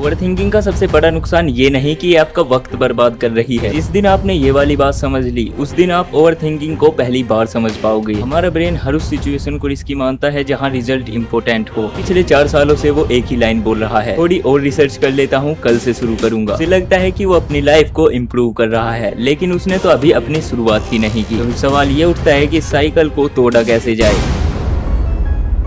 Overthinking का सबसे बड़ा नुकसान ये नहीं कि ये आपका वक्त बर्बाद कर रही है। जिस दिन आपने ये वाली बात समझ ली उस दिन आप ओवरथिंकिंग को पहली बार समझ पाओगे। हमारा ब्रेन हर उस सिचुएशन को रिस्की मानता है जहाँ रिजल्ट इम्पोर्टेंट हो। पिछले 4 सालों से वो एक ही लाइन बोल रहा है, थोड़ी और रिसर्च कर लेता हूँ, कल से शुरू करूंगा। उसे लगता है कि वो अपनी लाइफ को इम्प्रूव कर रहा है, लेकिन उसने तो अभी अपनी शुरुआत ही नहीं की। तो सवाल ये उठता है कि इस साइकिल को तोड़ा कैसे जाए।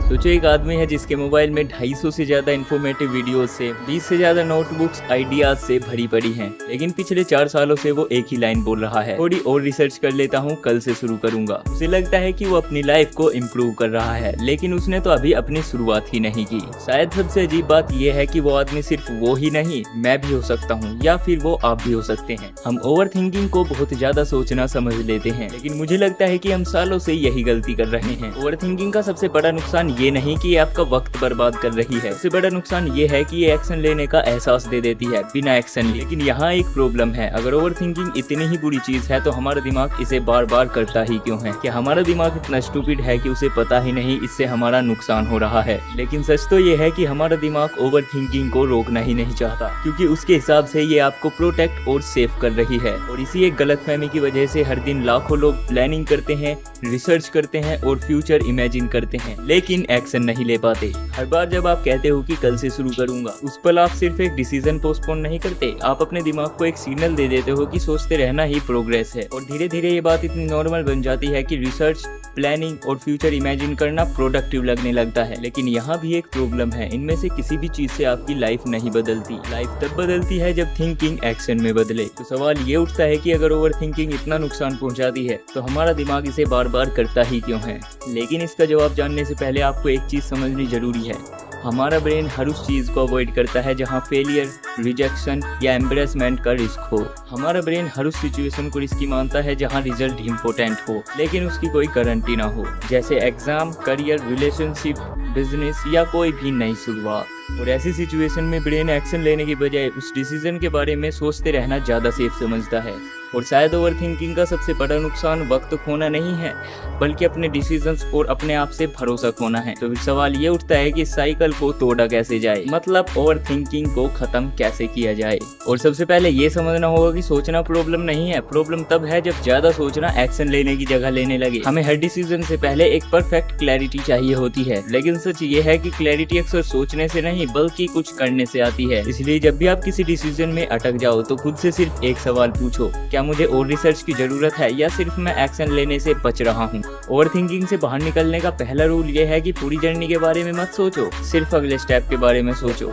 सोचो एक आदमी है जिसके मोबाइल में 250 से ज्यादा इन्फॉर्मेटिव वीडियोस से 20 से ज्यादा नोटबुक्स आइडियाज से भरी पड़ी हैं, लेकिन पिछले 4 सालों से वो एक ही लाइन बोल रहा है, थोड़ी और रिसर्च कर लेता हूँ, कल से शुरू करूंगा। उसे लगता है कि वो अपनी लाइफ को इम्प्रूव कर रहा है, लेकिन उसने तो अभी अपनी शुरुआत ही नहीं की। शायद सबसे अजीब बात यह है कि वो आदमी सिर्फ वो ही नहीं, मैं भी हो सकता हूँ, या फिर वो आप भी हो सकते हैं। हम ओवर थिंकिंग को बहुत ज्यादा सोचना समझ लेते हैं, लेकिन मुझे लगता है कि हम सालों से यही गलती कर रहे हैं। ओवर थिंकिंग का सबसे बड़ा नुकसान ये नहीं कि ये आपका वक्त बर्बाद कर रही है, सबसे बड़ा नुकसान ये है कि ये एक्शन लेने का एहसास दे देती है बिना एक्शन लिए। लेकिन यहाँ एक प्रॉब्लम है, अगर ओवरथिंकिंग इतनी ही बुरी चीज है तो हमारा दिमाग इसे बार बार करता ही क्यों है? क्या हमारा दिमाग इतना स्टूपिड है कि उसे पता ही नहीं इससे हमारा नुकसान हो रहा है? लेकिन सच तो ये है कि हमारा दिमाग ओवरथिंकिंग को रोकना ही नहीं चाहता, क्योंकि उसके हिसाब से ये आपको प्रोटेक्ट और सेफ कर रही है। और इसी एक गलतफहमी की वजह से हर दिन लाखों लोग प्लानिंग करते हैं, रिसर्च करते हैं और फ्यूचर इमेजिन करते हैं, लेकिन एक्शन नहीं ले पाते। हर बार जब आप कहते हो कि कल से शुरू करूंगा, उस पल आप सिर्फ एक डिसीजन पोस्टपोन नहीं करते, आप अपने दिमाग को एक सिग्नल दे देते हो कि सोचते रहना ही प्रोग्रेस है। और धीरे धीरे ये बात इतनी नॉर्मल बन जाती है कि रिसर्च, प्लानिंग और फ्यूचर इमेजिन करना प्रोडक्टिव लगने लगता है। लेकिन यहाँ भी एक प्रॉब्लम है, इनमें से किसी भी चीज से आपकी लाइफ नहीं बदलती। लाइफ तब बदलती है जब थिंकिंग एक्शन में बदले। तो सवाल ये उठता है कि अगर ओवर थिंकिंग इतना नुकसान पहुंचाती है तो हमारा दिमाग इसे बार बार करता ही क्यों है? लेकिन इसका जवाब जानने से पहले आपको एक चीज समझनी जरूरी है। हमारा ब्रेन हर उस चीज को अवॉइड करता है जहां फेलियर, रिजेक्शन या एम्बेरसमेंट का रिस्क हो। हमारा ब्रेन हर उस सिचुएशन को रिस्की मानता है जहां रिजल्ट इम्पोर्टेंट हो, लेकिन उसकी कोई गारंटी ना हो, जैसे एग्जाम, करियर, रिलेशनशिप, बिजनेस या कोई भी नई शुरुआत। और ऐसी सिचुएशन में ब्रेन एक्शन लेने की बजाय उस डिसीजन के बारे में सोचते रहना ज्यादा सेफ समझता है। और शायद ओवरथिंकिंग का सबसे बड़ा नुकसान वक्त खोना नहीं है, बल्कि अपने डिसीजंस और अपने आप से भरोसा खोना है। तो सवाल ये उठता है कि साइकिल को तोड़ा कैसे जाए, मतलब ओवरथिंकिंग को खत्म कैसे किया जाए। और सबसे पहले ये समझना होगा कि सोचना प्रॉब्लम नहीं है, प्रॉब्लम तब है जब ज्यादा सोचना एक्शन लेने की जगह लेने लगे। हमें हर डिसीजन से पहले एक परफेक्ट क्लैरिटी चाहिए होती है, लेकिन सच ये है कि क्लैरिटी अक्सर सोचने से नहीं बल्कि कुछ करने से आती है। इसलिए जब भी आप किसी डिसीजन में अटक जाओ तो खुद से सिर्फ एक सवाल पूछो, क्या मुझे और रिसर्च की जरूरत है या सिर्फ मैं एक्शन लेने से बच रहा हूँ? ओवरथिंकिंग से बाहर निकलने का पहला रूल ये है कि पूरी जर्नी के बारे में मत सोचो, सिर्फ अगले स्टेप के बारे में सोचो।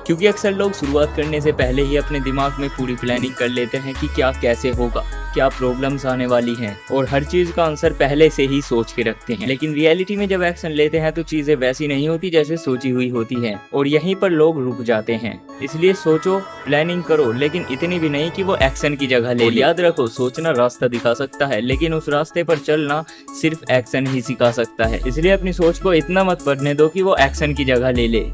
क्योंकि अक्सर लोग शुरुआत करने से पहले ही अपने दिमाग में पूरी प्लानिंग कर लेते हैं कि क्या कैसे होगा, क्या प्रॉब्लम्स आने वाली हैं, और हर चीज का आंसर पहले से ही सोच के रखते हैं। लेकिन रियलिटी में जब एक्शन लेते हैं तो चीजें वैसी नहीं होती जैसे सोची हुई होती हैं, और यहीं पर लोग रुक जाते हैं। इसलिए सोचो, प्लानिंग करो, लेकिन इतनी भी नहीं कि वो एक्शन की जगह ले। याद रखो, सोचना रास्ता दिखा सकता है, लेकिन उस रास्ते पर चलना सिर्फ एक्शन ही सिखा सकता है। इसलिए अपनी सोच को इतना मत बढ़ने दो कि वो एक्शन की जगह ले ले।